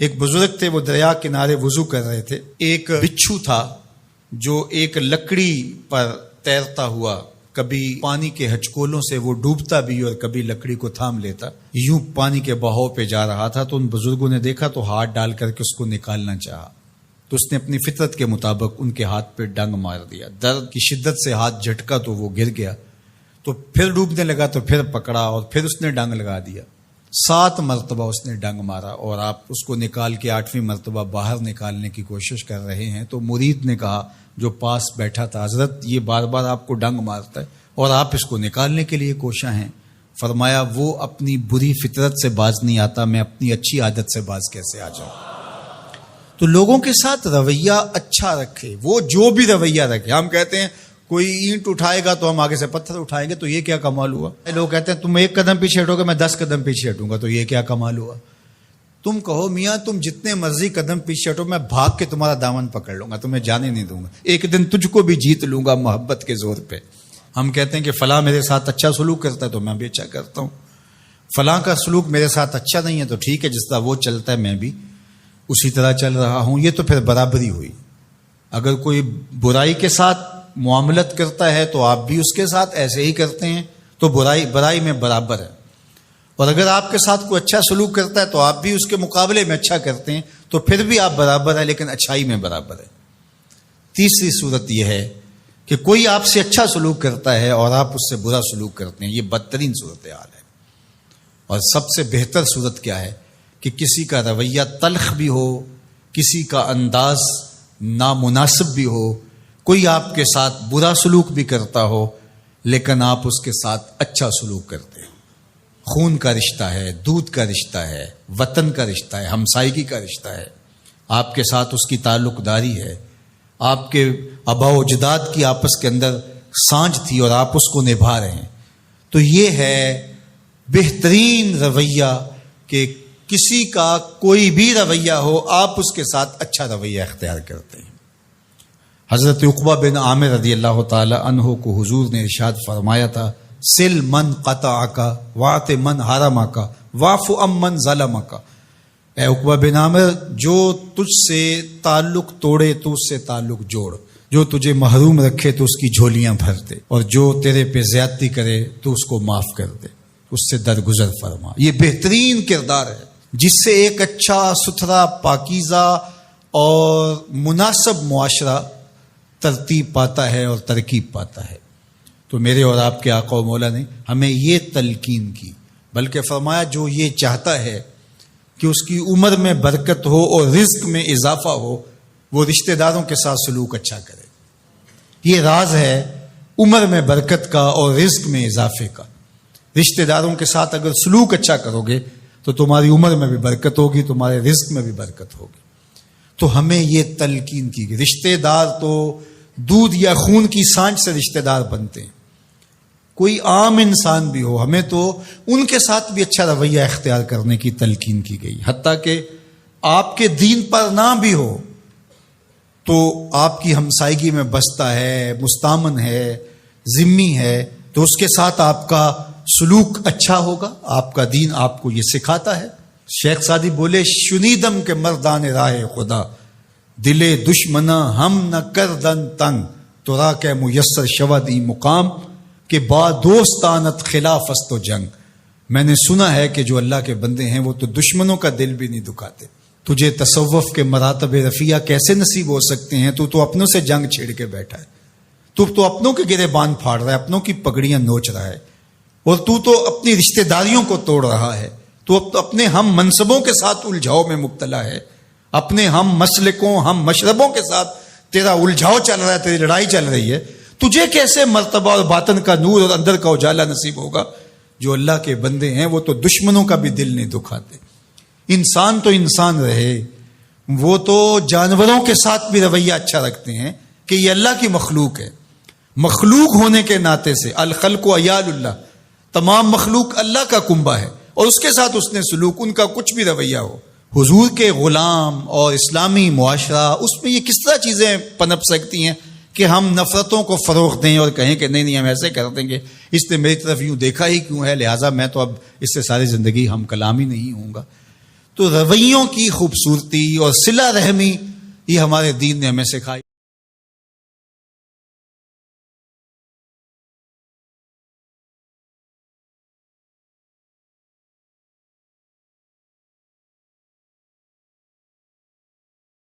ایک بزرگ تھے، وہ دریا کنارے وضو کر رہے تھے. ایک بچھو تھا جو ایک لکڑی پر تیرتا ہوا، کبھی پانی کے ہچکولوں سے وہ ڈوبتا بھی اور کبھی لکڑی کو تھام لیتا، یوں پانی کے بہاؤ پہ جا رہا تھا. تو ان بزرگوں نے دیکھا تو ہاتھ ڈال کر کے اس کو نکالنا چاہا، تو اس نے اپنی فطرت کے مطابق ان کے ہاتھ پہ ڈنگ مار دیا. درد کی شدت سے ہاتھ جھٹکا تو وہ گر گیا. تو پھر ڈوبنے لگا تو پھر پکڑا اور پھر اس نے ڈنگ لگا دیا. 7 مرتبہ اس نے ڈنگ مارا اور آپ اس کو نکال کے 8ویں مرتبہ باہر نکالنے کی کوشش کر رہے ہیں. تو مرید نے کہا جو پاس بیٹھا تھا، حضرت یہ بار بار آپ کو ڈنگ مارتا ہے اور آپ اس کو نکالنے کے لیے کوشاں ہیں. فرمایا وہ اپنی بری فطرت سے باز نہیں آتا، میں اپنی اچھی عادت سے باز کیسے آ جاؤں. تو لوگوں کے ساتھ رویہ اچھا رکھے، وہ جو بھی رویہ رکھے. ہم کہتے ہیں کوئی اینٹ اٹھائے گا تو ہم آگے سے پتھر اٹھائیں گے، تو یہ کیا کمال ہوا. لوگ کہتے ہیں تم 1 قدم پیچھے ہٹو گے میں 10 قدم پیچھے ہٹوں گا، تو یہ کیا کمال ہوا. تم کہو میاں تم جتنے مرضی قدم پیچھے ہٹو، میں بھاگ کے تمہارا دامن پکڑ لوں گا، تمہیں جانے نہیں دوں گا، ایک دن تجھ کو بھی جیت لوں گا محبت کے زور پہ. ہم کہتے ہیں کہ فلاں میرے ساتھ اچھا سلوک کرتا ہے تو میں بھی اچھا کرتا ہوں، فلاں کا سلوک میرے ساتھ اچھا نہیں ہے تو ٹھیک ہے، جس طرح وہ چلتا ہے میں بھی اسی طرح چل رہا ہوں. یہ تو پھر برابری ہوئی. اگر کوئی برائی کے ساتھ معاملت کرتا ہے تو آپ بھی اس کے ساتھ ایسے ہی کرتے ہیں، تو برائی میں برابر ہے. اور اگر آپ کے ساتھ کوئی اچھا سلوک کرتا ہے تو آپ بھی اس کے مقابلے میں اچھا کرتے ہیں، تو پھر بھی آپ برابر ہیں، لیکن اچھائی میں برابر ہے. تیسری صورت یہ ہے کہ کوئی آپ سے اچھا سلوک کرتا ہے اور آپ اس سے برا سلوک کرتے ہیں، یہ بدترین صورتحال ہے. اور سب سے بہتر صورت کیا ہے کہ کسی کا رویہ تلخ بھی ہو، کسی کا انداز نامناسب بھی ہو، کوئی آپ کے ساتھ برا سلوک بھی کرتا ہو لیکن آپ اس کے ساتھ اچھا سلوک کرتے ہیں. خون کا رشتہ ہے، دودھ کا رشتہ ہے، وطن کا رشتہ ہے، ہمسائیگی کا رشتہ ہے، آپ کے ساتھ اس کی تعلق داری ہے، آپ کے آبا و اجداد کی آپس کے اندر سانجھ تھی اور آپ اس کو نبھا رہے ہیں. تو یہ ہے بہترین رویہ کہ کسی کا کوئی بھی رویہ ہو آپ اس کے ساتھ اچھا رویہ اختیار کرتے ہیں. حضرت عقبہ بن عامر رضی اللہ تعالی عنہ کو حضور نے ارشاد فرمایا تھا، سل من قطعک واعط من حرمک واعف عن من ظلمک. اے عقبہ بن عامر، جو تجھ سے تعلق توڑے تو اس سے تعلق جوڑ، جو تجھے محروم رکھے تو اس کی جھولیاں بھر دے، اور جو تیرے پہ زیادتی کرے تو اس کو معاف کر دے، اس سے درگزر فرما. یہ بہترین کردار ہے جس سے ایک اچھا ستھرا پاکیزہ اور مناسب معاشرہ ترتیب پاتا ہے اور ترکیب پاتا ہے. تو میرے اور آپ کے آقا و مولا نے ہمیں یہ تلقین کی، بلکہ فرمایا جو یہ چاہتا ہے کہ اس کی عمر میں برکت ہو اور رزق میں اضافہ ہو، وہ رشتہ داروں کے ساتھ سلوک اچھا کرے. یہ راز ہے عمر میں برکت کا اور رزق میں اضافے کا. رشتہ داروں کے ساتھ اگر سلوک اچھا کرو گے تو تمہاری عمر میں بھی برکت ہوگی، تمہارے رزق میں بھی برکت ہوگی. تو ہمیں یہ تلقین کی گئی. رشتہ دار تو دودھ یا خون کی سانجھ سے رشتہ دار بنتے ہیں، کوئی عام انسان بھی ہو، ہمیں تو ان کے ساتھ بھی اچھا رویہ اختیار کرنے کی تلقین کی گئی. حتیٰ کہ آپ کے دین پر نہ بھی ہو تو آپ کی ہمسائیگی میں بستا ہے، مستامن ہے، ذمی ہے، تو اس کے ساتھ آپ کا سلوک اچھا ہوگا. آپ کا دین آپ کو یہ سکھاتا ہے. شیخ سعدی بولے، شنیدم کے مردان راہ خدا، دلے دشمنا ہم نہ کردن تنگ، تو را کے میسر شودی مقام کہ با دوستانت خلاف است و جنگ. میں نے سنا ہے کہ جو اللہ کے بندے ہیں وہ تو دشمنوں کا دل بھی نہیں دکھاتے. تجھے تصوف کے مراتب رفیع کیسے نصیب ہو سکتے ہیں؟ تو اپنوں سے جنگ چھیڑ کے بیٹھا ہے، تو اپنوں کے گریبان پھاڑ رہا ہے، اپنوں کی پگڑیاں نوچ رہا ہے، اور تو اپنی رشتہ داریوں کو توڑ رہا ہے. تو اپنے ہم منصبوں کے ساتھ الجھاؤ میں مبتلا ہے، اپنے ہم مسلکوں ہم مشربوں کے ساتھ تیرا الجھاؤ چل رہا ہے، تیری لڑائی چل رہی ہے. تجھے کیسے مرتبہ اور باطن کا نور اور اندر کا اجالا نصیب ہوگا؟ جو اللہ کے بندے ہیں وہ تو دشمنوں کا بھی دل نہیں دکھاتے. انسان تو انسان رہے، وہ تو جانوروں کے ساتھ بھی رویہ اچھا رکھتے ہیں کہ یہ اللہ کی مخلوق ہے. مخلوق ہونے کے ناطے سے الخلق و عیال اللہ، تمام مخلوق اللہ کا کنبہ ہے، اور اس کے ساتھ اس نے سلوک، ان کا کچھ بھی رویہ ہو. حضور کے غلام اور اسلامی معاشرہ، اس میں یہ کس طرح چیزیں پنپ سکتی ہیں کہ ہم نفرتوں کو فروغ دیں اور کہیں کہ نہیں ہم ایسے کر دیں گے، اس نے میری طرف یوں دیکھا ہی کیوں ہے، لہٰذا میں تو اب اس سے ساری زندگی ہم کلام ہی نہیں ہوں گا. تو رویوں کی خوبصورتی اور صلہ رحمی یہ ہمارے دین نے ہمیں سکھائی.